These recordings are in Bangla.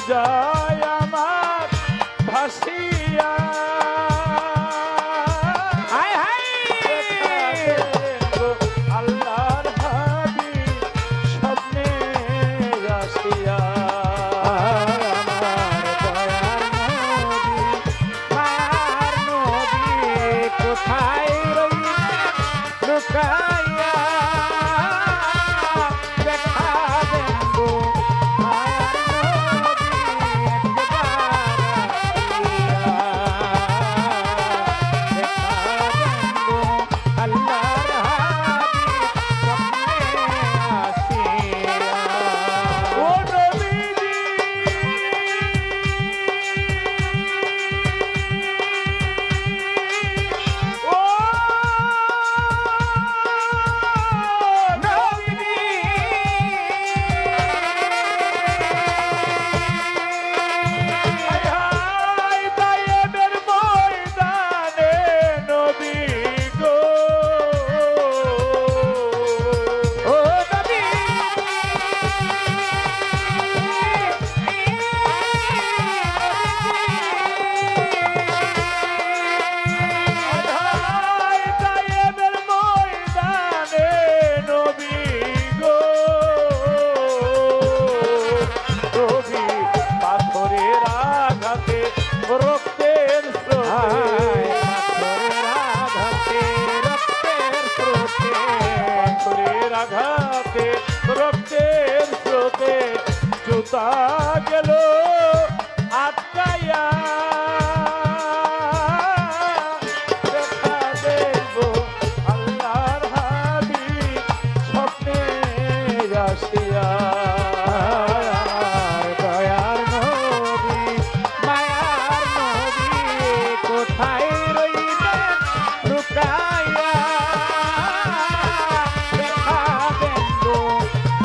যায় আমার ভাসিয়া আল্লাহর হাবিব স্বপ্নে আসিয়া কোথায় রইলেন লুকাইয়া দেখা দেন গো মায়ার নবী জুতা গেল আটকাইয়া দেখা দেব আল্লাহর হাবিব স্বপ্নে আসিয়া দয়ার নবী মায়ার নবী কোথায় রইলেন লুকাইয়া দেখা দেন গো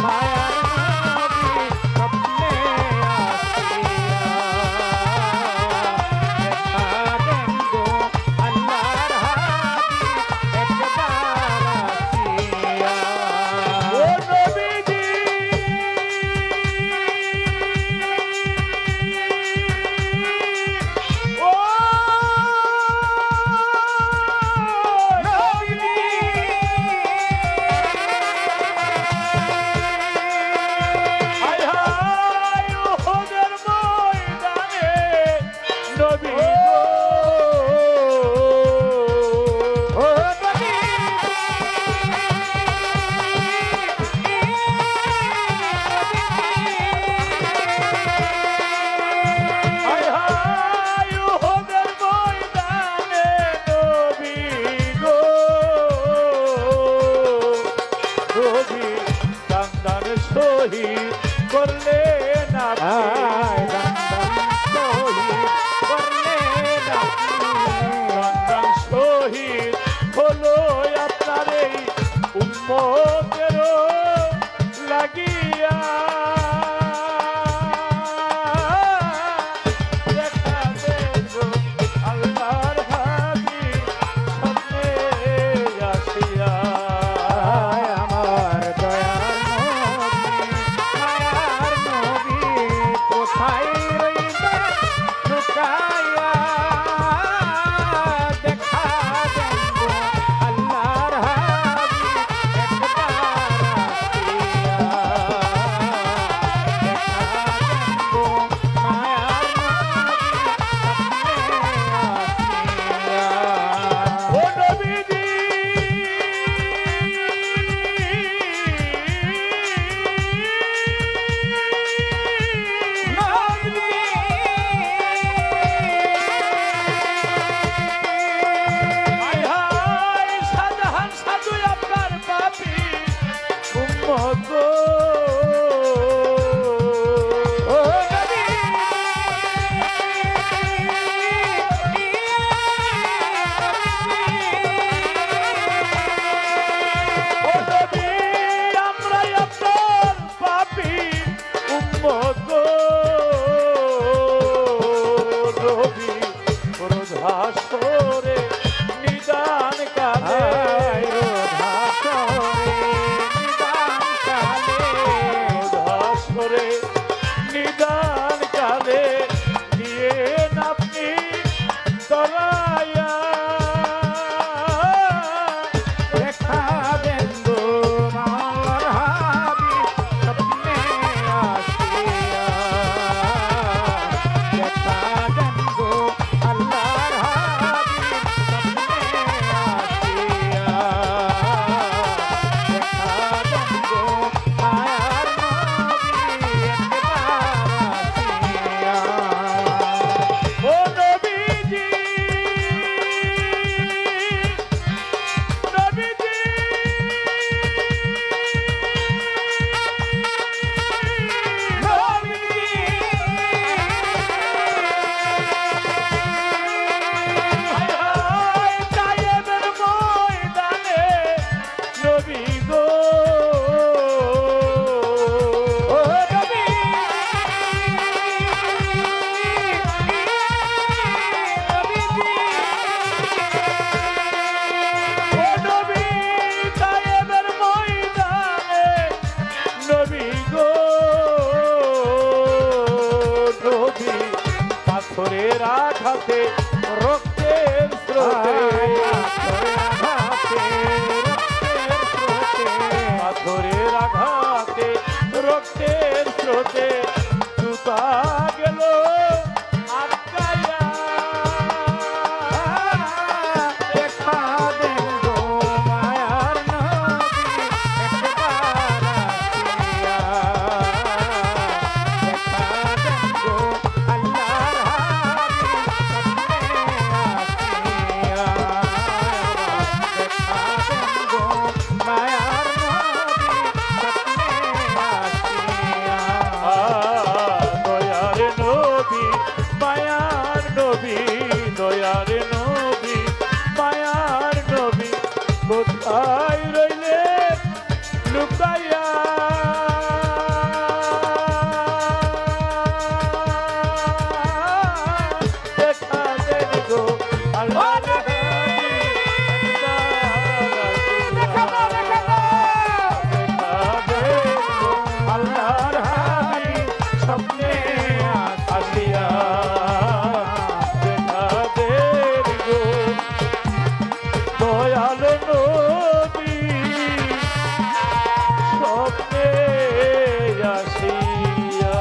মায়ার নবী স্বপ্নে আসিয়া দেখা দেন গো আল্লাহর হাবিব একবার আসিয়া ও নবীজি ও হায় হায় উহুদের ময়দানে নবী ও নবী হায় হায় উহুদের ময়দানে নবী গো নবী কান্দার শহীদ করলেন আয় কান্দার শহীদ হলো আপনার এই উম্মতেরও লাগিয়া দেখা দেব আল্লাহর হাবিব স্বপ্নে আসিয়া আমার দয়ার নবী মায়ার নবী কোথায় রইলেন লুকাইয়া দেখা দেন গো আল্লাহর হাবিব একবার আসিয়া দেখা দেন গো মায়ার নবী স্বপ্নে আসিয়া ও নবীজি হায় হায় শাহজাহান সাধু আপনার পাপি উম্মত গো। ও নবী ও নবী আমরাই আপনার পাপি উম্মত গো। নবী রোজ হাসরে নিদান কালে আয় রোধা করে নিদান কালে আঘাতে রক্তের স্রোতে পাথরের আঘাতে রক্তের স্রোতে জুতা গেল আটকাইয়া দেখা দেন গো মায়ার নবী একবার আসিয়া দেখা দেন গো আল্লাহর হাবিব স্বপ্নে আসিয়া দেখা দেন গো মায়ার নবী স্বপ্নে আসিয়া দয়ার নবী মায়ার নবী কোথায় রইলে লুকাইয়া দেখা দেন গো আল্লাহ আল্লাহর হাবিব স্বপ্নে আসিয়া দেখা দেন গো দয়াল নবী স্বপ্নে আসিয়া